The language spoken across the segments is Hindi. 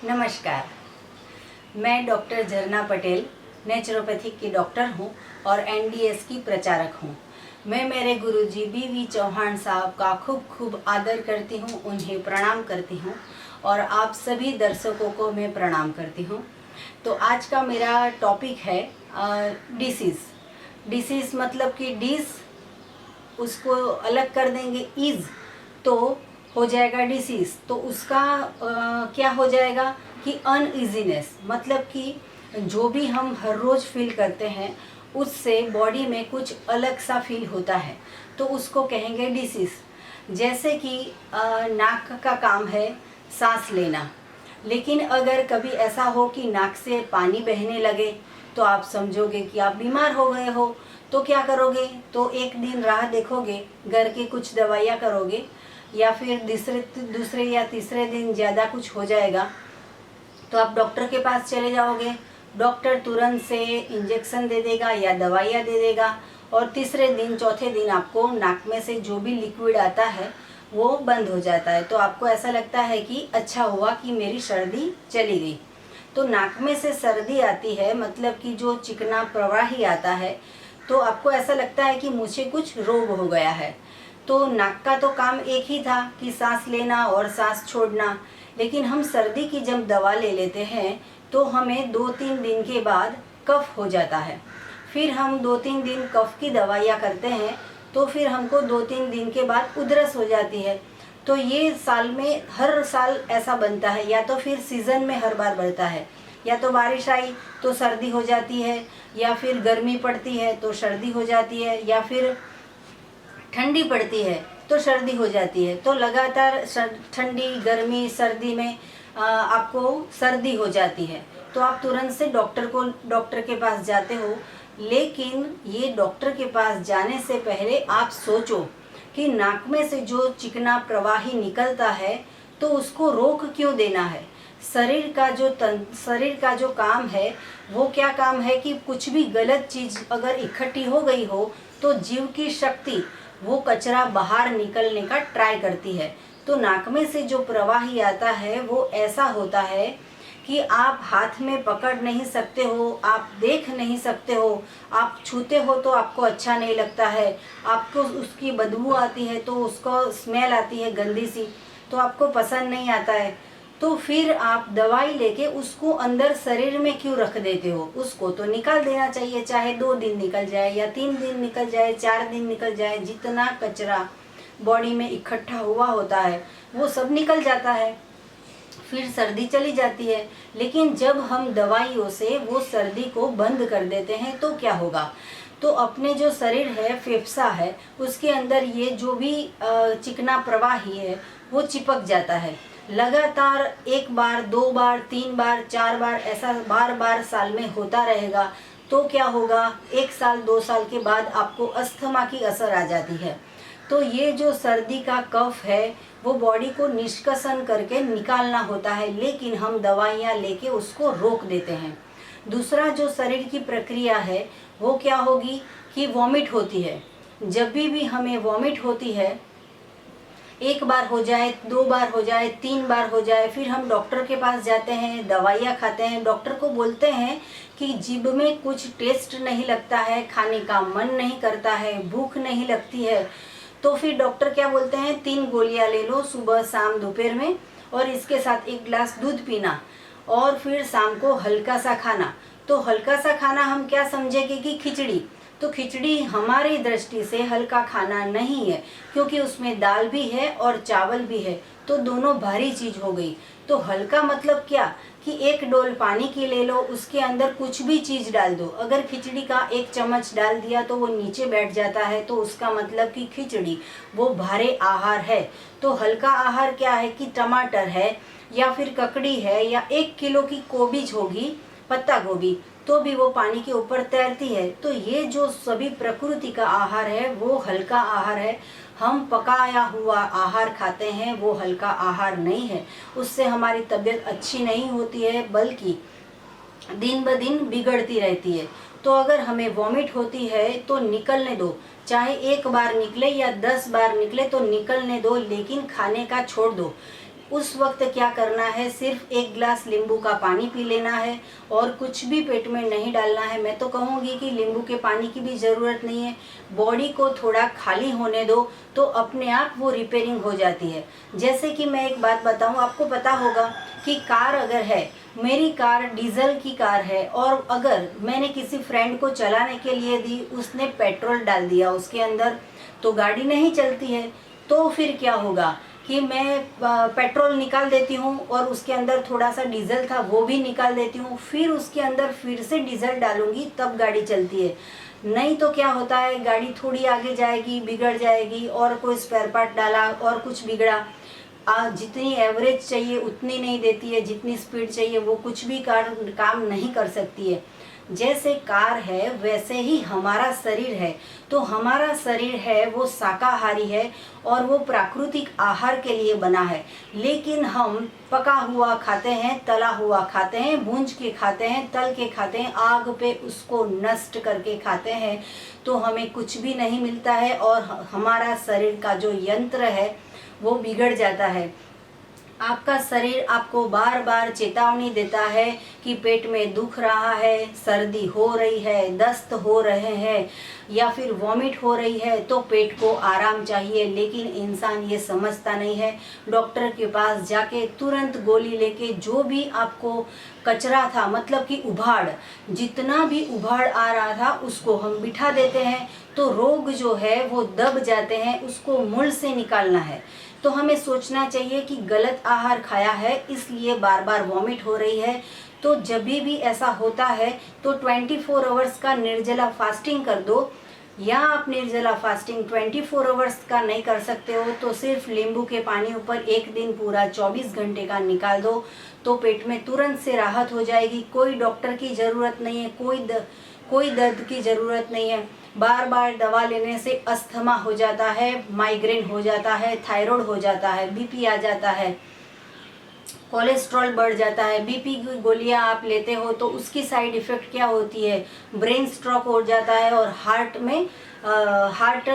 नमस्कार। मैं डॉक्टर झरना पटेल नेचुरोपैथिक की डॉक्टर हूँ और एनडीएस की प्रचारक हूँ। मैं मेरे गुरुजी बीवी चौहान साहब का खूब खूब आदर करती हूँ, उन्हें प्रणाम करती हूँ और आप सभी दर्शकों को मैं प्रणाम करती हूँ। तो आज का मेरा टॉपिक है डिसीज़ मतलब कि डिस उसको अलग कर देंगे इज़ तो हो जाएगा डिसीज़। तो उसका क्या हो जाएगा कि अनइजीनेस, मतलब कि जो भी हम हर रोज़ फील करते हैं उससे बॉडी में कुछ अलग सा फील होता है, तो उसको कहेंगे डिसीज़। जैसे कि नाक का काम है सांस लेना, लेकिन अगर कभी ऐसा हो कि नाक से पानी बहने लगे तो आप समझोगे कि आप बीमार हो गए हो। तो क्या करोगे? तो एक दिन राह देखोगे, घर की कुछ दवाइयाँ करोगे, या फिर दूसरे या तीसरे दिन ज़्यादा कुछ हो जाएगा तो आप डॉक्टर के पास चले जाओगे। डॉक्टर तुरंत से इंजेक्शन दे देगा या दवाइयाँ दे देगा और तीसरे दिन चौथे दिन आपको नाक में से जो भी लिक्विड आता है वो बंद हो जाता है। तो आपको ऐसा लगता है कि अच्छा हुआ कि मेरी सर्दी चली गई। तो नाक में से सर्दी आती है मतलब कि जो चिकना प्रवाही आता है, तो आपको ऐसा लगता है कि मुझे कुछ रोग हो गया है। तो नाक का तो काम एक ही था कि सांस लेना और सांस छोड़ना, लेकिन हम सर्दी की जब दवा ले लेते हैं तो हमें 2-3 दिन के बाद कफ हो जाता है। फिर हम 2-3 दिन कफ की दवाइयाँ करते हैं तो फिर हमको 2-3 दिन के बाद उधरस हो जाती है। तो ये साल में हर साल ऐसा बनता है, या तो फिर सीज़न में हर बार बढ़ता है, या तो बारिश आई तो सर्दी हो जाती है, या फिर गर्मी पड़ती है तो सर्दी हो जाती है, या फिर ठंडी पड़ती है तो सर्दी हो जाती है। तो लगातार ठंडी गर्मी सर्दी में आपको सर्दी हो जाती है तो आप तुरंत से डॉक्टर के पास जाते हो। लेकिन ये डॉक्टर के पास जाने से पहले आप सोचो कि नाक में से जो चिकना प्रवाही निकलता है तो उसको रोक क्यों देना है। शरीर का जो काम है वो क्या काम है कि कुछ भी गलत चीज़ अगर इकट्ठी हो गई हो तो जीव की शक्ति वो कचरा बाहर निकलने का ट्राई करती है। तो नाक में से जो प्रवाही आता है वो ऐसा होता है कि आप हाथ में पकड़ नहीं सकते हो, आप देख नहीं सकते हो, आप छूते हो तो आपको अच्छा नहीं लगता है, आपको उसकी बदबू आती है, तो उसको स्मेल आती है गंदी सी, तो आपको पसंद नहीं आता है। तो फिर आप दवाई लेके उसको अंदर शरीर में क्यों रख देते हो? उसको तो निकाल देना चाहिए, चाहे 2 दिन निकल जाए या 3 दिन निकल जाए, 4 दिन निकल जाए, जितना कचरा बॉडी में इकट्ठा हुआ होता है वो सब निकल जाता है, फिर सर्दी चली जाती है। लेकिन जब हम दवाइयों से वो सर्दी को बंद कर देते हैं तो क्या होगा? तो अपने जो शरीर है, फेफसा है, उसके अंदर ये जो भी चिकना प्रवाही है वो चिपक जाता है। लगातार 1 बार 2 बार 3 बार 4 बार ऐसा बार बार साल में होता रहेगा तो क्या होगा? 1 साल 2 साल के बाद आपको अस्थमा की असर आ जाती है। तो ये जो सर्दी का कफ है वो बॉडी को निष्कासन करके निकालना होता है, लेकिन हम दवाइयाँ लेके उसको रोक देते हैं। दूसरा जो शरीर की प्रक्रिया है वो क्या होगी कि वॉमिट होती है। जब भी हमें वॉमिट होती है, 1 बार हो जाए, 2 बार हो जाए, 3 बार हो जाए, फिर हम डॉक्टर के पास जाते हैं, दवाइयाँ खाते हैं, डॉक्टर को बोलते हैं कि जीभ में कुछ टेस्ट नहीं लगता है, खाने का मन नहीं करता है, भूख नहीं लगती है। तो फिर डॉक्टर क्या बोलते हैं? 3 गोलियां ले लो सुबह शाम दोपहर में, और इसके साथ 1 गिलास दूध पीना, और फिर शाम को हल्का सा खाना। तो हल्का सा खाना हम क्या समझेंगे कि खिचड़ी। तो खिचड़ी हमारी दृष्टि से हल्का खाना नहीं है, क्योंकि उसमें दाल भी है और चावल भी है, तो दोनों भारी चीज़ हो गई। तो हल्का मतलब क्या कि 1 डोल पानी की ले लो, उसके अंदर कुछ भी चीज़ डाल दो। अगर खिचड़ी का 1 चम्मच डाल दिया तो वो नीचे बैठ जाता है, तो उसका मतलब कि खिचड़ी वो भारे आहार है। तो हल्का आहार क्या है कि टमाटर है, या फिर ककड़ी है, या 1 किलो की कोबीज होगी, पत्ता गोभी, तो भी वो पानी के ऊपर तैरती है। तो ये जो सभी प्रकृति का आहार है वो हल्का आहार है। हम पकाया हुआ आहार खाते हैं, वो हल्का आहार नहीं है। उससे हमारी तबीयत अच्छी नहीं होती है, बल्कि दिन ब दिन बिगड़ती रहती है। तो अगर हमें वॉमिट होती है तो निकलने दो, चाहे 1 बार निकले या 10 बार निकले तो निकलने दो, लेकिन खाने का छोड़ दो। उस वक्त क्या करना है, सिर्फ 1 गिलास नींबू का पानी पी लेना है और कुछ भी पेट में नहीं डालना है। मैं तो कहूँगी कि नींबू के पानी की भी ज़रूरत नहीं है, बॉडी को थोड़ा खाली होने दो तो अपने आप वो रिपेयरिंग हो जाती है। जैसे कि मैं एक बात बताऊँ, आपको पता होगा कि कार अगर है, मेरी कार डीजल की कार है और अगर मैंने किसी फ्रेंड को चलाने के लिए दी, उसने पेट्रोल डाल दिया उसके अंदर, तो गाड़ी नहीं चलती है। तो फिर क्या होगा कि मैं पेट्रोल निकाल देती हूँ और उसके अंदर थोड़ा सा डीजल था वो भी निकाल देती हूँ, फिर उसके अंदर फिर से डीजल डालूंगी तब गाड़ी चलती है। नहीं तो क्या होता है, गाड़ी थोड़ी आगे जाएगी, बिगड़ जाएगी, और कोई स्पेयर पार्ट डाला और कुछ बिगड़ा, जितनी एवरेज चाहिए उतनी नहीं देती है, जितनी स्पीड चाहिए वो कुछ भी काम नहीं कर सकती है। जैसे कार है वैसे ही हमारा शरीर है। तो हमारा शरीर है वो शाकाहारी है और वो प्राकृतिक आहार के लिए बना है, लेकिन हम पका हुआ खाते हैं, तला हुआ खाते हैं, भूंज के खाते हैं, तल के खाते हैं, आग पे उसको नष्ट करके खाते हैं, तो हमें कुछ भी नहीं मिलता है और हमारा शरीर का जो यंत्र है वो बिगड़ जाता है। आपका शरीर आपको बार बार चेतावनी देता है कि पेट में दुख रहा है, सर्दी हो रही है, दस्त हो रहे हैं या फिर वॉमिट हो रही है, तो पेट को आराम चाहिए, लेकिन इंसान ये समझता नहीं है। डॉक्टर के पास जाके तुरंत गोली लेके जो भी आपको कचरा था, मतलब कि उभाड़, जितना भी उभाड़ आ रहा था उसको हम बिठा देते हैं, तो रोग जो है वो दब जाते हैं, उसको मूल से निकालना है। तो हमें सोचना चाहिए कि गलत आहार खाया है इसलिए बार बार वॉमिट हो रही है। तो जब भी ऐसा होता है तो 24 आवर्स का निर्जला फास्टिंग कर दो, या आप निर्जला फास्टिंग 24 आवर्स का नहीं कर सकते हो तो सिर्फ नींबू के पानी ऊपर एक दिन पूरा 24 घंटे का निकाल दो, तो पेट में तुरंत से राहत हो जाएगी। कोई डॉक्टर की ज़रूरत नहीं है, कोई दर्द की ज़रूरत नहीं है। बार बार दवा लेने से अस्थमा हो जाता है, माइग्रेन हो जाता है, थायराइड हो जाता है, बीपी आ जाता है, कोलेस्ट्रॉल बढ़ जाता है। बीपी की गोलियां आप लेते हो तो उसकी साइड इफ़ेक्ट क्या होती है, ब्रेन स्ट्रोक हो जाता है और हार्ट में हार्ट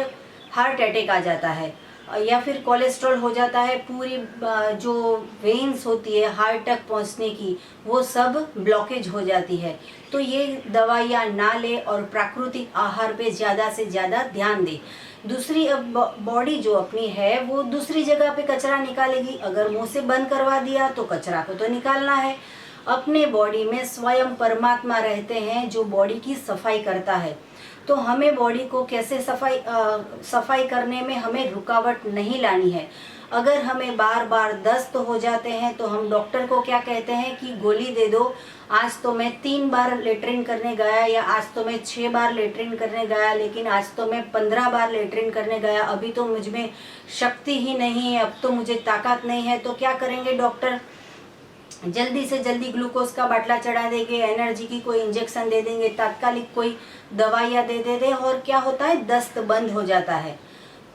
अटैक आ जाता है, या फिर कोलेस्ट्रॉल हो जाता है, पूरी जो वेन्स होती है हार्ट तक पहुंचने की वो सब ब्लॉकेज हो जाती है। तो ये दवाइयाँ ना ले और प्राकृतिक आहार पे ज़्यादा से ज़्यादा ध्यान दे। दूसरी, अब बॉडी जो अपनी है वो दूसरी जगह पे कचरा निकालेगी। अगर मुंह से बंद करवा दिया तो कचरा को तो निकालना है। अपने बॉडी में स्वयं परमात्मा रहते हैं जो बॉडी की सफाई करता है। तो हमें बॉडी को कैसे सफाई करने में हमें रुकावट नहीं लानी है। अगर हमें बार बार दस्त हो जाते हैं तो हम डॉक्टर को क्या कहते हैं कि गोली दे दो, आज तो मैं 3 बार लेटरिन करने गया, या आज तो मैं 6 बार लेटरिन करने गया, लेकिन आज तो मैं 15 बार लेटरिन करने गया, अभी तो मुझ में शक्ति ही नहीं है, अब तो मुझे ताकत नहीं है। तो क्या करेंगे डॉक्टर, जल्दी से जल्दी ग्लूकोज का बाटला चढ़ा देंगे, एनर्जी की कोई इंजेक्शन दे देंगे, तात्कालिक कोई दवाइयाँ दे देते, और क्या होता है, दस्त बंद हो जाता है।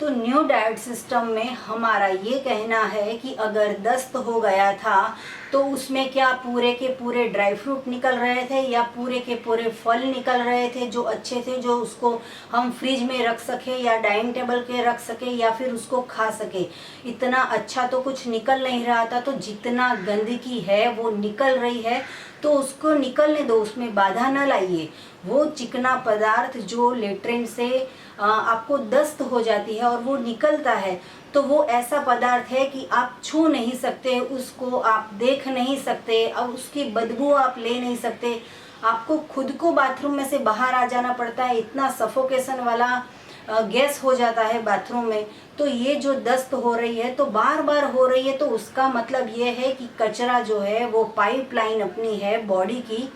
तो न्यू डाइट सिस्टम में हमारा ये कहना है कि अगर दस्त हो गया था तो उसमें क्या पूरे के पूरे ड्राई फ्रूट निकल रहे थे या पूरे के पूरे फल निकल रहे थे जो अच्छे थे, जो उसको हम फ्रिज में रख सके या डाइनिंग टेबल के रख सके या फिर उसको खा सके, इतना अच्छा तो कुछ निकल नहीं रहा था। तो जितना गंदगी है वो निकल रही है तो उसको निकलने दो, उसमें बाधा न लाइए। वो चिकना पदार्थ जो लेट्रिन से आपको दस्त हो जाती है और वो निकलता है, तो वो ऐसा पदार्थ है कि आप छू नहीं सकते उसको, आप देख नहीं सकते, अब उसकी बदबू आप ले नहीं सकते, आपको खुद को बाथरूम में से बाहर आ जाना पड़ता है, इतना सफोकेशन वाला गैस हो जाता है बाथरूम में। तो ये जो दस्त हो रही है तो बार बार हो रही है, तो उसका मतलब ये है कि कचरा जो है वो पाइपलाइन अपनी है बॉडी की,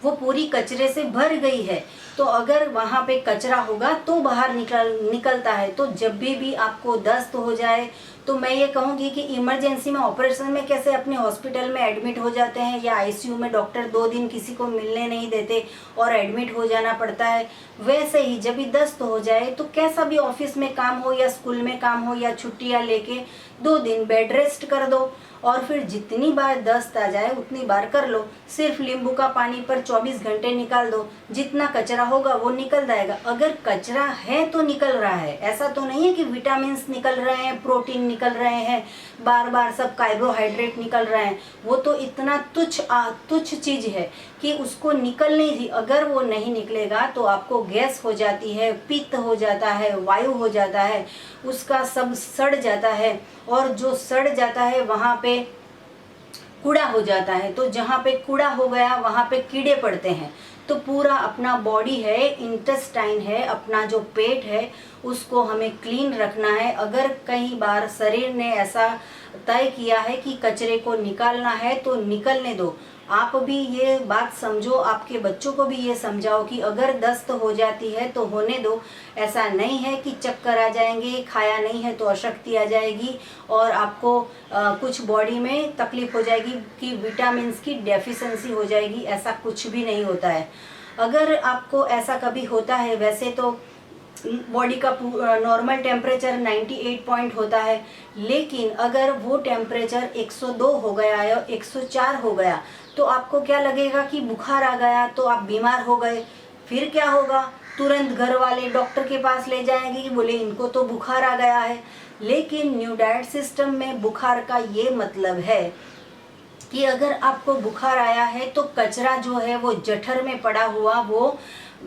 वो पूरी कचरे से भर गई है। तो अगर वहाँ पे कचरा होगा तो बाहर निकलता है। तो जब भी आपको दस्त हो जाए तो मैं ये कहूँगी कि इमरजेंसी में, ऑपरेशन में कैसे अपने हॉस्पिटल में एडमिट हो जाते हैं या आईसीयू में डॉक्टर 2 दिन किसी को मिलने नहीं देते और एडमिट हो जाना पड़ता है, वैसे ही जब भी दस्त हो जाए तो कैसा भी ऑफिस में काम हो या स्कूल में काम हो या छुट्टियाँ लेके 2 दिन बेड रेस्ट कर दो और फिर जितनी बार दस्त आ जाए उतनी बार कर लो। सिर्फ नींबू का पानी पर 24 घंटे निकाल दो, जितना कचरा होगा वो निकल जाएगा। अगर कचरा है तो निकल रहा है, ऐसा तो नहीं है कि विटामिन निकल रहे हैं, प्रोटीन निकल रहे हैं, बार बार सब कार्बोहाइड्रेट निकल रहे हैं। वो तो इतना तुच्छ चीज़ है कि उसको निकलनी थी। अगर वो नहीं निकलेगा तो आपको गैस हो जाती है, पित्त हो जाता है, वायु हो जाता है, उसका सब सड़ जाता है, और जो सड़ जाता है वहाँ पे कूड़ा हो जाता है। तो जहाँ पे कूड़ा हो गया वहाँ पे कीड़े पड़ते हैं। तो पूरा अपना बॉडी है, इंटेस्टाइन है, अपना जो पेट है, उसको हमें क्लीन रखना है। अगर कई बार शरीर ने ऐसा तय किया है कि कचरे को निकालना है तो निकलने दो। आप भी ये बात समझो, आपके बच्चों को भी ये समझाओ कि अगर दस्त हो जाती है तो होने दो। ऐसा नहीं है कि चक्कर आ जाएंगे, खाया नहीं है तो अशक्ति आ जाएगी और आपको कुछ बॉडी में तकलीफ हो जाएगी कि विटामिन की डेफिशिएंसी हो जाएगी। ऐसा कुछ भी नहीं होता है। अगर आपको ऐसा कभी होता है, वैसे तो बॉडी का नॉर्मल टेम्परेचर 98 पॉइंट होता है, लेकिन अगर वो टेम्परेचर 102 हो गया या 104 हो गया तो आपको क्या लगेगा कि बुखार आ गया, तो आप बीमार हो गए। फिर क्या होगा, तुरंत घर वाले डॉक्टर के पास ले जाएंगे कि बोले इनको तो बुखार आ गया है। लेकिन न्यू डाइट सिस्टम में बुखार का ये मतलब है कि अगर आपको बुखार आया है तो कचरा जो है वो जठर में पड़ा हुआ वो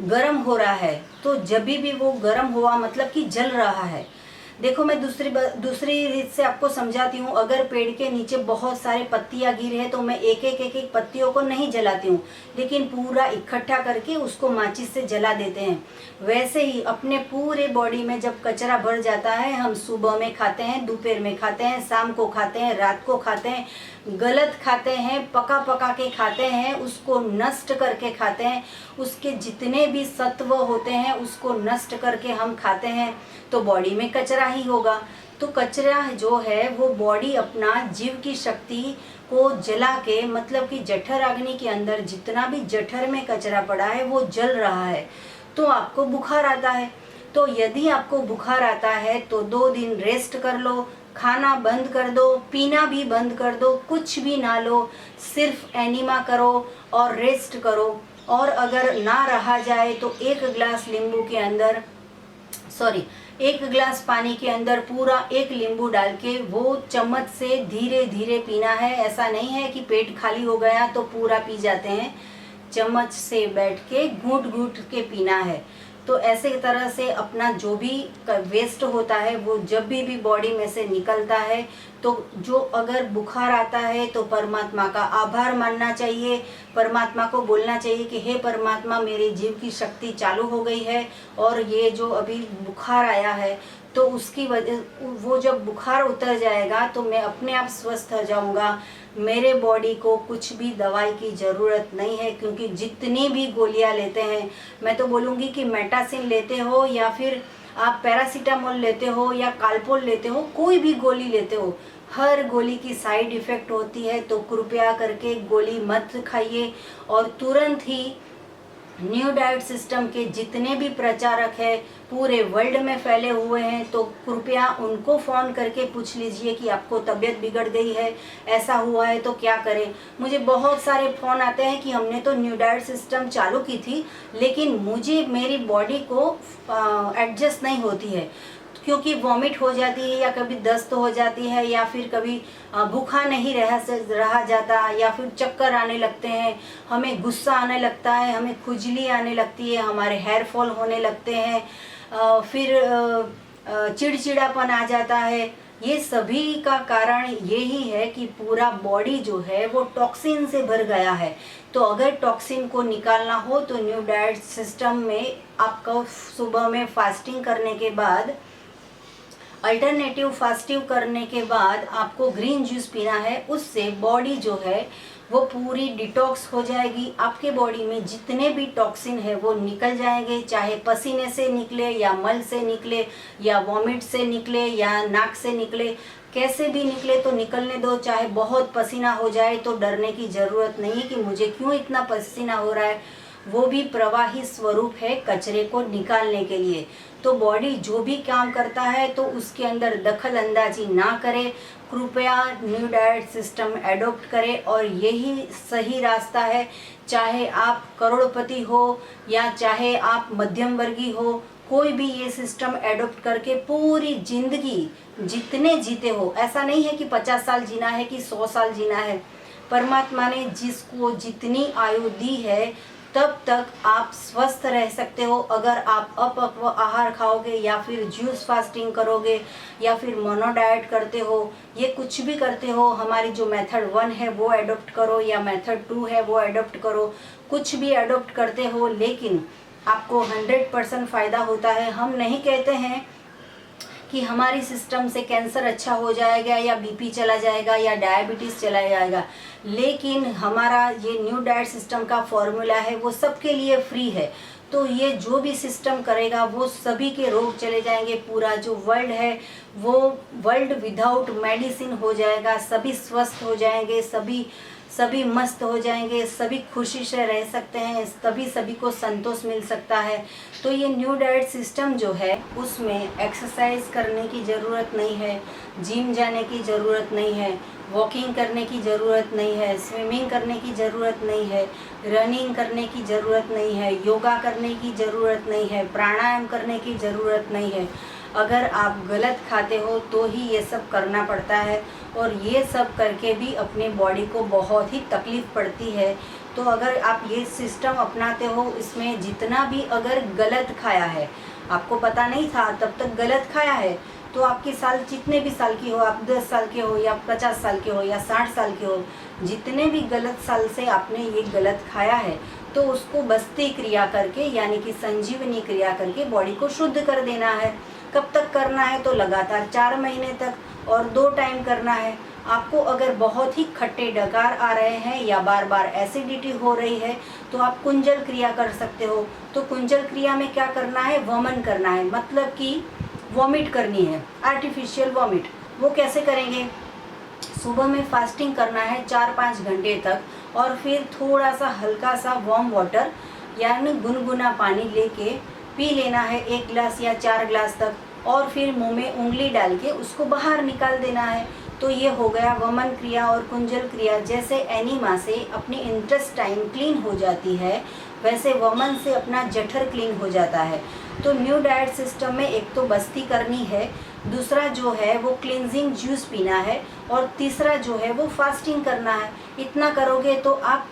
गर्म हो रहा है। तो जब भी वो गर्म हुआ मतलब कि जल रहा है। देखो मैं दूसरी रीत से आपको समझाती हूँ। अगर पेड़ के नीचे बहुत सारे पत्तियाँ गिरे हैं तो मैं एक एक पत्तियों को नहीं जलाती हूँ, लेकिन पूरा इकट्ठा करके उसको माचिस से जला देते हैं। वैसे ही अपने पूरे बॉडी में जब कचरा भर जाता है, हम सुबह में खाते हैं, दोपहर में खाते हैं, शाम को खाते हैं, रात को खाते हैं, गलत खाते हैं, पका पका के खाते हैं, उसको नष्ट करके खाते हैं, उसके जितने भी सत्व होते हैं उसको नष्ट करके हम खाते हैं, तो बॉडी में कचरा ही होगा। तो कचरा जो है वो बॉडी अपना जीव की शक्ति को जला के, मतलब कि जठर अग्नि के अंदर जितना भी जठर में कचरा पड़ा है वो जल रहा है, तो आपको बुखार आता है। तो यदि आपको बुखार आता है तो 2 दिन रेस्ट कर लो, खाना बंद कर दो, पीना भी बंद कर दो, कुछ भी ना लो, सिर्फ एनिमा करो और रेस्ट करो। और अगर ना रहा जाए तो 1 गिलास नींबू के अंदर 1 गिलास पानी के अंदर पूरा 1 नींबू डाल के वो चम्मच से धीरे धीरे पीना है। ऐसा नहीं है कि पेट खाली हो गया तो पूरा पी जाते हैं, चम्मच से बैठ के घूंट घूंट के पीना है। तो ऐसे तरह से अपना जो भी वेस्ट होता है वो जब भी बॉडी में से निकलता है, तो जो अगर बुखार आता है तो परमात्मा का आभार मानना चाहिए, परमात्मा को बोलना चाहिए कि हे परमात्मा, मेरे जीव की शक्ति चालू हो गई है और ये जो अभी बुखार आया है तो उसकी वजह, वो जब बुखार उतर जाएगा तो मैं अपने आप स्वस्थ हो जाऊंगा। मेरे बॉडी को कुछ भी दवाई की ज़रूरत नहीं है, क्योंकि जितनी भी गोलियां लेते हैं, मैं तो बोलूँगी कि मेटासिन लेते हो या फिर आप पैरासीटामोल लेते हो या कालपोल लेते हो, कोई भी गोली लेते हो, हर गोली की साइड इफ़ेक्ट होती है। तो कृपया करके गोली मत खाइए और तुरंत ही न्यू डाइट सिस्टम के जितने भी प्रचारक हैं पूरे वर्ल्ड में फैले हुए हैं, तो कृपया उनको फ़ोन करके पूछ लीजिए कि आपको तबीयत बिगड़ गई है, ऐसा हुआ है तो क्या करें। मुझे बहुत सारे फ़ोन आते हैं कि हमने तो न्यू डाइट सिस्टम चालू की थी, लेकिन मुझे मेरी बॉडी को एडजस्ट नहीं होती है, क्योंकि वॉमिट हो जाती है या कभी दस्त हो जाती है या फिर कभी भूखा नहीं रहा जाता या फिर चक्कर आने लगते हैं, हमें गुस्सा आने लगता है, हमें खुजली आने लगती है, हमारे हेयर फॉल होने लगते हैं, फिर चिड़चिड़ापन आ जाता है। ये सभी का कारण यही है कि पूरा बॉडी जो है वो टॉक्सिन से भर गया है। तो अगर टॉक्सिन को निकालना हो तो न्यू डाइट सिस्टम में आपको सुबह में फास्टिंग करने के बाद, अल्टरनेटिव फास्टिंग करने के बाद आपको ग्रीन जूस पीना है। उससे बॉडी जो है वो पूरी डिटॉक्स हो जाएगी। आपके बॉडी में जितने भी टॉक्सिन है वो निकल जाएंगे, चाहे पसीने से निकले या मल से निकले या वॉमिट से निकले या नाक से निकले, कैसे भी निकले तो निकलने दो। चाहे बहुत पसीना हो जाए तो डरने की ज़रूरत नहीं कि मुझे क्यों इतना पसीना हो रहा है, वो भी प्रवाही स्वरूप है कचरे को निकालने के लिए। तो बॉडी जो भी काम करता है तो उसके अंदर दखल अंदाजी ना करे, कृपया न्यू डाइट सिस्टम एडॉप्ट करें और यही सही रास्ता है। चाहे आप करोड़पति हो या चाहे आप मध्यम वर्गीय हो, कोई भी ये सिस्टम एडॉप्ट करके पूरी जिंदगी जितने जीते हो, ऐसा नहीं है कि 50 साल जीना है कि 100 साल जीना है। परमात्मा ने जिसको जितनी आयु दी है तब तक आप स्वस्थ रह सकते हो। अगर आप अपक्व आहार खाओगे या फिर ज्यूस फास्टिंग करोगे या फिर मोनो डाइट करते हो, ये कुछ भी करते हो, हमारी जो मेथड 1 है वो एडॉप्ट करो या मेथड 2 है वो एडॉप्ट करो, कुछ भी एडॉप्ट करते हो, लेकिन आपको 100% फ़ायदा होता है। हम नहीं कहते हैं कि हमारी सिस्टम से कैंसर अच्छा हो जाएगा या बीपी चला जाएगा या डायबिटीज़ चला जाएगा, लेकिन हमारा ये न्यू डाइट सिस्टम का फॉर्मूला है वो सबके लिए फ्री है। तो ये जो भी सिस्टम करेगा वो सभी के रोग चले जाएंगे। पूरा जो वर्ल्ड है वो वर्ल्ड विदाउट मेडिसिन हो जाएगा, सभी स्वस्थ हो जाएंगे, सभी मस्त हो जाएंगे, सभी खुशी से रह सकते हैं, सभी को संतोष मिल सकता है। तो ये न्यू डाइट सिस्टम जो है उसमें एक्सरसाइज करने की ज़रूरत नहीं है, जिम जाने की ज़रूरत नहीं है, वॉकिंग करने की ज़रूरत नहीं है, स्विमिंग करने की ज़रूरत नहीं है, रनिंग करने की ज़रूरत नहीं है, योगा करने की ज़रूरत नहीं है, प्राणायाम करने की ज़रूरत नहीं है। अगर आप गलत खाते हो तो ही ये सब करना पड़ता है और ये सब करके भी अपने बॉडी को बहुत ही तकलीफ़ पड़ती है। तो अगर आप ये सिस्टम अपनाते हो, इसमें जितना भी अगर गलत खाया है, आपको पता नहीं था तब तक गलत खाया है, तो आपकी साल जितने भी साल की हो, आप 10 साल के हो या 50 साल के हो या 60 साल के हो, जितने भी गलत साल से आपने ये गलत खाया है तो उसको बस्ती क्रिया करके यानी कि संजीवनी क्रिया करके बॉडी को शुद्ध कर देना है। कब तक करना है? तो लगातार 4 महीने तक और 2 टाइम करना है। आपको अगर बहुत ही खट्टे डकार आ रहे हैं या बार बार एसिडिटी हो रही है तो आप कुंजल क्रिया कर सकते हो। तो कुंजल क्रिया में क्या करना है? वमन करना है, मतलब कि वॉमिट करनी है, आर्टिफिशियल वॉमिट। वो कैसे करेंगे? सुबह में फास्टिंग करना है 4-5 घंटे तक और फिर थोड़ा सा हल्का सा वार्म वाटर यानी गुनगुना पानी लेके पी लेना है 1 गिलास या 4 गिलास तक और फिर मुंह में उंगली डाल के उसको बाहर निकाल देना है। तो ये हो गया वमन क्रिया और कुंजल क्रिया। जैसे एनीमा से अपनी इंटेस्टाइन क्लीन हो जाती है वैसे वमन से अपना जठर क्लीन हो जाता है। तो न्यू डाइट सिस्टम में एक तो बस्ती करनी है, दूसरा जो है वो क्लींजिंग जूस पीना है और तीसरा जो है वो फास्टिंग करना है। इतना करोगे तो आप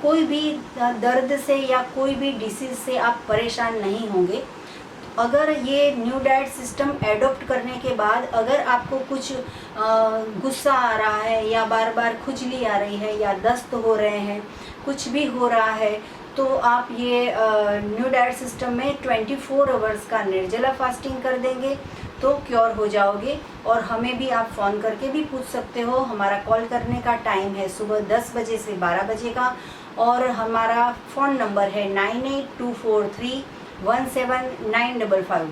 कोई भी दर्द से या कोई भी डिसीज़ से आप परेशान नहीं होंगे। अगर ये न्यू डाइट सिस्टम एडॉप्ट करने के बाद अगर आपको कुछ गुस्सा आ रहा है या बार बार खुजली आ रही है या दस्त हो रहे हैं, कुछ भी हो रहा है, तो आप ये न्यू डाइट सिस्टम में 24 आवर्स का निर्जला फास्टिंग कर देंगे तो क्योर हो जाओगे। और हमें भी आप फ़ोन करके भी पूछ सकते हो। हमारा कॉल करने का टाइम है सुबह 10 बजे से 12 बजे का और हमारा फ़ोन नंबर है 9824317955।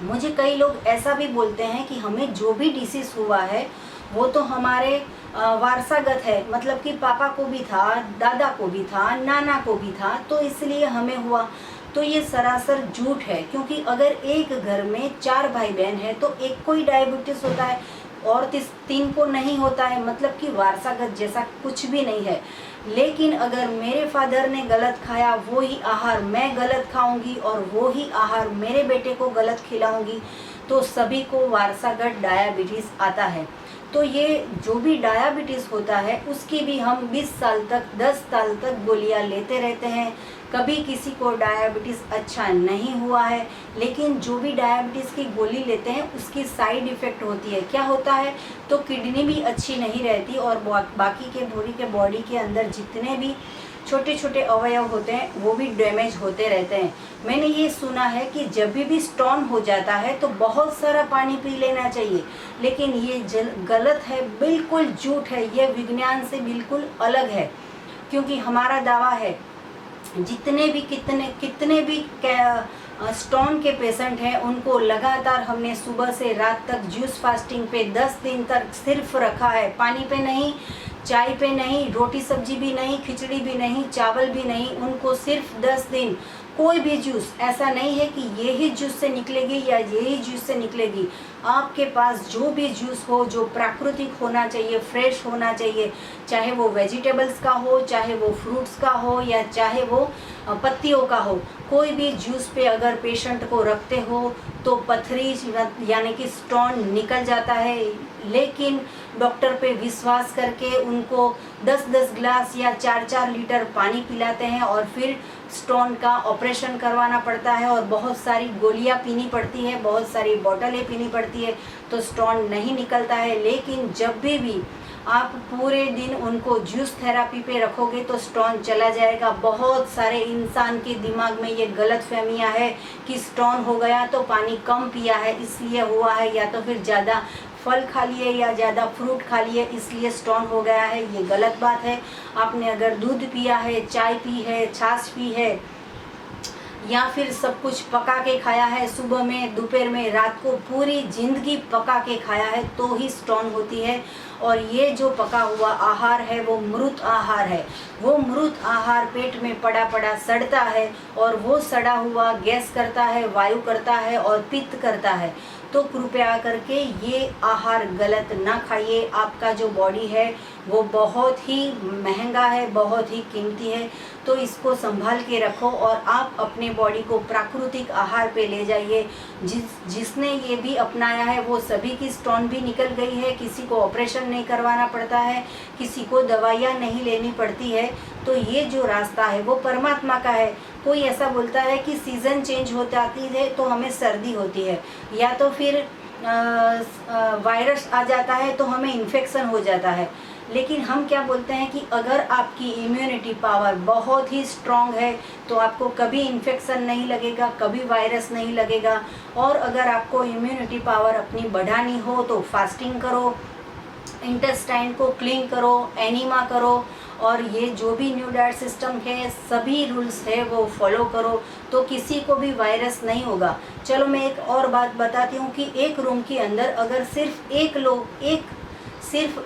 मुझे कई लोग ऐसा भी बोलते हैं कि हमें जो भी डिसीज़ हुआ है वो तो हमारे वारसागत है, मतलब कि पापा को भी था, दादा को भी था, नाना को भी था, तो इसलिए हमें हुआ। तो ये सरासर झूठ है, क्योंकि अगर एक घर में 4 भाई बहन है तो एक को ही डायबिटीज़ होता है और 3 को नहीं होता है, मतलब कि वारसागत जैसा कुछ भी नहीं है। लेकिन अगर मेरे फादर ने गलत खाया वो ही आहार मैं गलत खाऊंगी और वो ही आहार मेरे बेटे को गलत खिलाऊंगी तो सभी को वारसागत डायबिटीज़ आता है। तो ये जो भी डायबिटीज़ होता है उसकी भी हम 20 साल तक 10 साल तक गोलियां लेते रहते हैं, कभी किसी को डायबिटीज़ अच्छा नहीं हुआ है। लेकिन जो भी डायबिटीज़ की गोली लेते हैं उसकी साइड इफ़ेक्ट होती है। क्या होता है? तो किडनी भी अच्छी नहीं रहती और बाकी के पूरी के बॉडी के अंदर जितने भी छोटे छोटे अवयव होते हैं वो भी डैमेज होते रहते हैं। मैंने ये सुना है कि जब भी स्टोन हो जाता है तो बहुत सारा पानी पी लेना चाहिए, लेकिन ये गलत है, बिल्कुल झूठ है, ये विज्ञान से बिल्कुल अलग है। क्योंकि हमारा दावा है जितने भी कितने भी स्टोन के पेशेंट हैं उनको लगातार हमने सुबह से रात तक जूस फास्टिंग पे 10 दिन तक सिर्फ रखा है, पानी पे नहीं, चाय पे नहीं, रोटी सब्जी भी नहीं, खिचड़ी भी नहीं, चावल भी नहीं, उनको सिर्फ 10 दिन कोई भी जूस, ऐसा नहीं है कि ये ही जूस से निकलेगी या ये ही जूस से निकलेगी। आपके पास जो भी जूस हो, जो प्राकृतिक होना चाहिए, फ्रेश होना चाहिए, चाहे वो वेजिटेबल्स का हो, चाहे वो फ्रूट्स का हो, या चाहे वो पत्तियों का हो, कोई भी जूस पे अगर पेशेंट को रखते हो तो पथरी यानी कि स्टोन निकल जाता है। लेकिन डॉक्टर पे विश्वास करके उनको 10-10 ग्लास या 4-4 लीटर पानी पिलाते हैं और फिर स्टोन का ऑपरेशन करवाना पड़ता है और बहुत सारी गोलियां पीनी पड़ती है, बहुत सारी बोतलें पीनी पड़ती है, तो स्टोन नहीं निकलता है। लेकिन जब भी आप पूरे दिन उनको जूस थेरापी पे रखोगे तो स्टोन चला जाएगा। बहुत सारे इंसान के दिमाग में ये गलत फहमियाँ है कि स्टोन हो गया तो पानी कम पिया है इसलिए हुआ है, या तो फिर ज़्यादा फल खा लिए या ज़्यादा फ्रूट खा लिए इसलिए स्टोन हो गया है। ये गलत बात है। आपने अगर दूध पिया है, चाय पी है, छाछ पी है, या फिर सब कुछ पका के खाया है, सुबह में, दोपहर में, रात को, पूरी ज़िंदगी पका के खाया है, तो ही स्टोन होती है। और ये जो पका हुआ आहार है वो मृत आहार है। वो मृत आहार पेट में पड़ा पड़ा सड़ता है और वो सड़ा हुआ गैस करता है, वायु करता है और पित्त करता है। तो कृपया करके ये आहार गलत ना खाइए। आपका जो बॉडी है वो बहुत ही महंगा है, बहुत ही कीमती है, तो इसको संभाल के रखो और आप अपने बॉडी को प्राकृतिक आहार पे ले जाइए। जिसने ये भी अपनाया है वो सभी की स्टोन भी निकल गई है, किसी को ऑपरेशन नहीं करवाना पड़ता है, किसी को दवाइयाँ नहीं लेनी पड़ती है। तो ये जो रास्ता है वो परमात्मा का है। कोई ऐसा बोलता है कि सीज़न चेंज हो जाती है तो हमें सर्दी होती है, या तो फिर वायरस आ जाता है तो हमें इन्फेक्शन हो जाता है। लेकिन हम क्या बोलते हैं कि अगर आपकी इम्यूनिटी पावर बहुत ही स्ट्रॉन्ग है तो आपको कभी इन्फेक्शन नहीं लगेगा, कभी वायरस नहीं लगेगा। और अगर आपको इम्यूनिटी पावर अपनी बढ़ानी हो तो फास्टिंग करो, इंटेस्टाइन को क्लीन करो, एनीमा करो, और ये जो भी न्यू डाइट सिस्टम है सभी रूल्स है वो फॉलो करो, तो किसी को भी वायरस नहीं होगा। चलो मैं एक और बात बताती हूँ कि एक रूम के अंदर अगर सिर्फ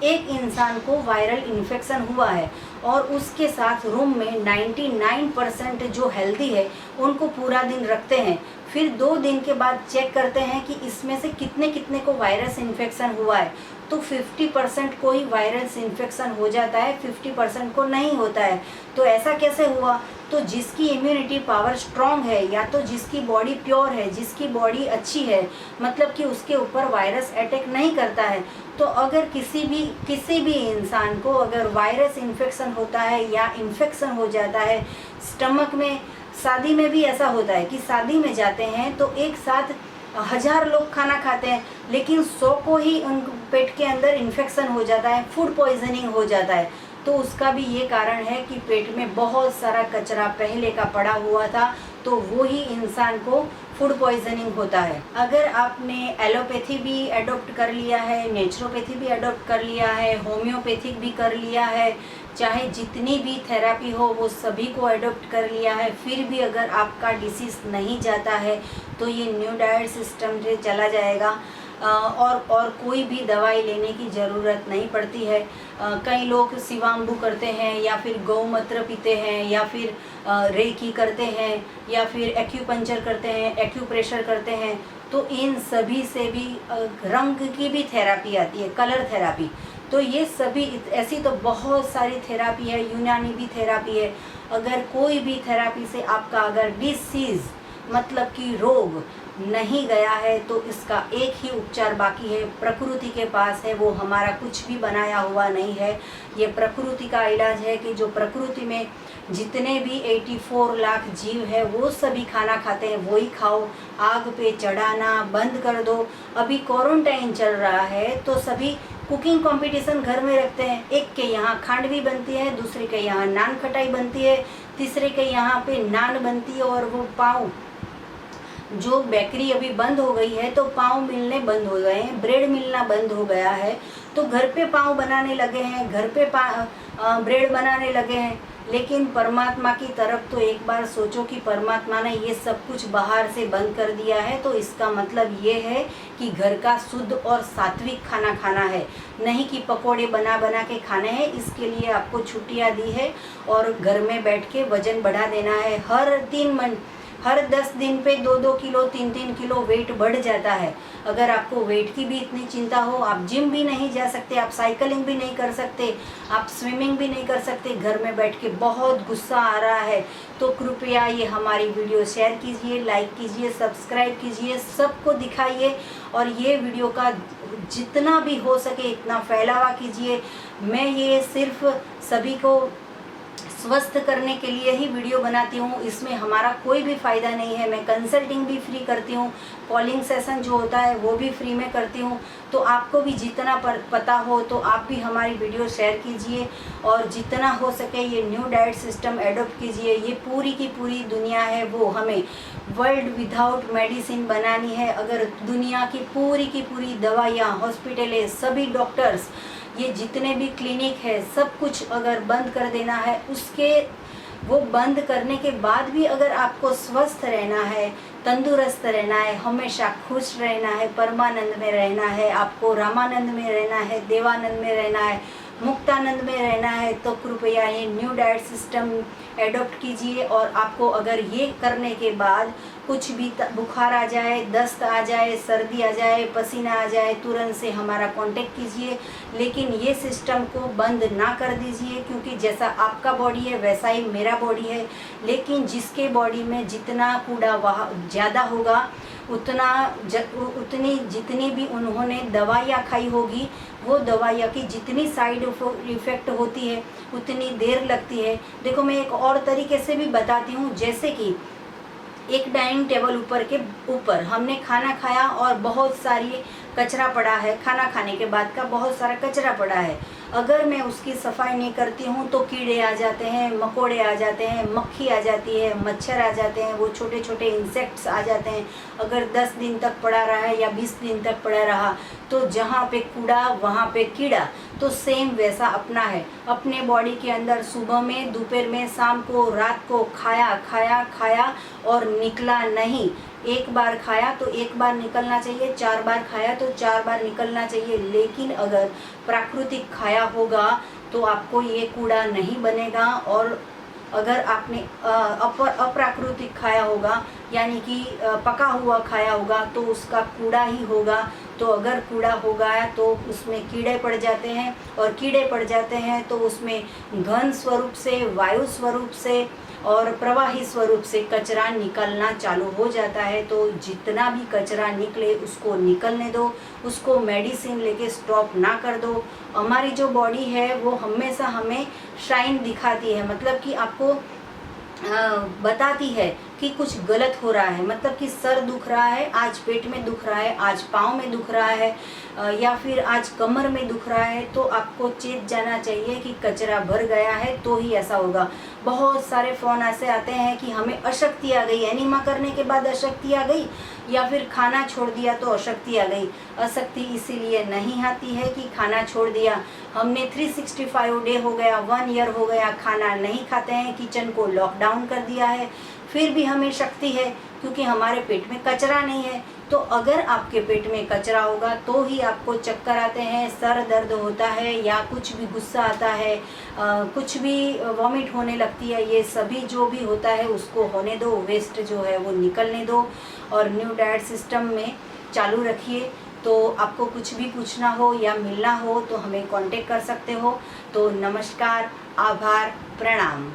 एक इंसान को वायरल इन्फेक्शन हुआ है और उसके साथ रूम में 99% जो हेल्दी है उनको पूरा दिन रखते हैं, फिर 2 दिन के बाद चेक करते हैं कि इसमें से कितने कितने को वायरस इन्फेक्शन हुआ है, तो 50% को ही वायरस इन्फेक्शन हो जाता है, 50% को नहीं होता है। तो ऐसा कैसे हुआ? तो जिसकी इम्यूनिटी पावर स्ट्रॉन्ग है, या तो जिसकी बॉडी प्योर है, जिसकी बॉडी अच्छी है, मतलब कि उसके ऊपर वायरस अटैक नहीं करता है, तो अगर किसी भी इंसान को अगर वायरस इन्फेक्शन होता है या इन्फेक्शन हो जाता है स्टमक में, शादी में भी ऐसा होता है कि शादी में जाते हैं तो एक साथ 1000 लोग खाना खाते हैं, लेकिन 100 को ही उन पेट के अंदर इन्फेक्शन हो जाता है, फूड पॉइजनिंग हो जाता है। तो उसका भी ये कारण है कि पेट में बहुत सारा कचरा पहले का पड़ा हुआ था, तो वो ही इंसान को फूड पॉइजनिंग होता है। अगर आपने एलोपैथी भी अडॉप्ट कर लिया है, नेचुरोपैथी भी अडॉप्ट कर लिया है, होम्योपैथिक भी कर लिया है, चाहे जितनी भी थेरापी हो वो सभी को अडॉप्ट कर लिया है, फिर भी अगर आपका डिसीज़ नहीं जाता है तो ये न्यू डाइट सिस्टम से चला जाएगा और कोई भी दवाई लेने की ज़रूरत नहीं पड़ती है। कई लोग शिवाम्बू करते हैं या फिर गौमूत्र पीते हैं या फिर रेकी करते हैं या फिर एक्यूपंक्चर करते हैं, एक्यूप्रेशर करते हैं, तो इन सभी से भी रंग की भी थेरापी आती है, कलर थेरापी। तो ये सभी ऐसी तो बहुत सारी थेरापी है, यूनानी भी थेरापी है। अगर कोई भी थेरापी से आपका अगर डिसीज़ मतलब कि रोग नहीं गया है तो इसका एक ही उपचार बाकी है, प्रकृति के पास है, वो हमारा कुछ भी बनाया हुआ नहीं है। ये प्रकृति का इलाज है कि जो प्रकृति में जितने भी 84 लाख जीव है वो सभी खाना खाते हैं, वही खाओ। आग पे चढ़ाना बंद कर दो। अभी क्वारंटाइन चल रहा है तो सभी कुकिंग कंपटीशन घर में रखते हैं। एक के यहाँ खांडवी बनती है, दूसरे के यहाँ नान खटाई बनती है, तीसरे के यहाँ पे नान बनती है और वो पाव जो बेकरी अभी बंद हो गई है तो पाव मिलने बंद हो गए हैं, ब्रेड मिलना बंद हो गया है, तो घर पे पाव बनाने लगे हैं, घर पे ब्रेड बनाने लगे हैं। लेकिन परमात्मा की तरफ तो एक बार सोचो कि परमात्मा ने ये सब कुछ बाहर से बंद कर दिया है, तो इसका मतलब ये है कि घर का शुद्ध और सात्विक खाना खाना है, नहीं कि पकोड़े बना बना के खाने हैं। इसके लिए आपको छुट्टियां दी है और घर में बैठ के वजन बढ़ा देना है। हर 10 दिन पे 2-2 किलो 3-3 किलो वेट बढ़ जाता है। अगर आपको वेट की भी इतनी चिंता हो, आप जिम भी नहीं जा सकते, आप साइकिलिंग भी नहीं कर सकते, आप स्विमिंग भी नहीं कर सकते, घर में बैठ के बहुत गुस्सा आ रहा है, तो कृपया ये हमारी वीडियो शेयर कीजिए, लाइक कीजिए, सब्सक्राइब कीजिए, सबको दिखाइए और ये वीडियो का जितना भी हो सके इतना फैलावा कीजिए। मैं ये सिर्फ सभी को स्वस्थ करने के लिए ही वीडियो बनाती हूँ, इसमें हमारा कोई भी फ़ायदा नहीं है। मैं कंसल्टिंग भी फ्री करती हूँ, कॉलिंग सेशन जो होता है वो भी फ्री में करती हूँ। तो आपको भी जितना पता हो तो आप भी हमारी वीडियो शेयर कीजिए और जितना हो सके ये न्यू डाइट सिस्टम एडॉप्ट कीजिए। ये पूरी की पूरी दुनिया है वो हमें वर्ल्ड विदाउट मेडिसिन बनानी है। अगर दुनिया की पूरी दवाइयाँ, हॉस्पिटलें, सभी डॉक्टर्स, ये जितने भी क्लिनिक है, सब कुछ अगर बंद कर देना है, उसके वो बंद करने के बाद भी अगर आपको स्वस्थ रहना है, तंदुरुस्त रहना है, हमेशा खुश रहना है, परमानंद में रहना है, आपको रामानंद में रहना है, देवानंद में रहना है, मुक्तानंद में रहना है, तो कृपया ये न्यू डाइट सिस्टम एडॉप्ट कीजिए। और आपको अगर ये करने के बाद कुछ भी बुखार आ जाए, दस्त आ जाए, सर्दी आ जाए, पसीना आ जाए, तुरंत से हमारा कांटेक्ट कीजिए। लेकिन ये सिस्टम को बंद ना कर दीजिए, क्योंकि जैसा आपका बॉडी है वैसा ही मेरा बॉडी है। लेकिन जिसके बॉडी में जितना कूड़ा वहाँ ज़्यादा होगा, उतनी जितनी भी उन्होंने दवाइयाँ खाई होगी, वो दवाइयाँ की जितनी साइड इफ़ेक्ट होती है उतनी देर लगती है। देखो, मैं एक और तरीके से भी बताती हूँ। जैसे कि एक डाइनिंग टेबल ऊपर हमने खाना खाया और बहुत सारी कचरा पड़ा है, खाना खाने के बाद का बहुत सारा कचरा पड़ा है। अगर मैं उसकी सफाई नहीं करती हूँ तो कीड़े आ जाते हैं, मकोड़े आ जाते हैं, मक्खी आ जाती है, मच्छर आ जाते हैं, वो छोटे छोटे इंसेक्ट्स आ जाते हैं। अगर 10 दिन तक पड़ा रहा है या 20 दिन तक पड़ा रहा तो जहाँ पे कूड़ा वहाँ पे कीड़ा। तो सेम वैसा अपना है, अपने बॉडी के अंदर सुबह में, दोपहर में, शाम को, रात को खाया और निकला नहीं। एक बार खाया तो एक बार निकलना चाहिए, 4 बार खाया तो 4 बार निकलना चाहिए। लेकिन अगर प्राकृतिक खाया होगा तो आपको ये कूड़ा नहीं बनेगा। और अगर आपने अप्राकृतिक खाया होगा, यानी कि पका हुआ खाया होगा, तो उसका कूड़ा ही होगा। तो अगर कूड़ा होगा तो उसमें कीड़े पड़ जाते हैं, और कीड़े पड़ जाते हैं तो उसमें घन स्वरूप से, वायु स्वरूप से और प्रवाही स्वरूप से कचरा निकलना चालू हो जाता है। तो जितना भी कचरा निकले उसको निकलने दो, उसको मेडिसिन लेके स्टॉप ना कर दो। हमारी जो बॉडी है वो हमेशा हमें शाइन दिखाती है, मतलब कि आपको बताती है कि कुछ गलत हो रहा है। मतलब कि सर दुख रहा है, आज पेट में दुख रहा है, आज पाँव में दुख रहा है, या फिर आज कमर में दुख रहा है, तो आपको चेत जाना चाहिए कि कचरा भर गया है, तो ही ऐसा होगा। बहुत सारे फ़ोन ऐसे आते हैं कि हमें अशक्ति आ गई, एनिमा करने के बाद अशक्ति आ गई, या फिर खाना छोड़ दिया तो अशक्ति आ गई। अशक्ति इसीलिए नहीं आती है कि खाना छोड़ दिया, हमने 365 डे हो गया, 1 ईयर हो गया, खाना नहीं खाते हैं, किचन को लॉकडाउन कर दिया है, फिर भी हमें शक्ति है क्योंकि हमारे पेट में कचरा नहीं है। तो अगर आपके पेट में कचरा होगा तो ही आपको चक्कर आते हैं, सर दर्द होता है, या कुछ भी गुस्सा आता है, कुछ भी वॉमिट होने लगती है। ये सभी जो भी होता है उसको होने दो, वेस्ट जो है वो निकलने दो और न्यू डाइट सिस्टम में चालू रखिए। तो आपको कुछ भी पूछना हो या मिलना हो तो हमें कांटेक्ट कर सकते हो। तो नमस्कार, आभार, प्रणाम।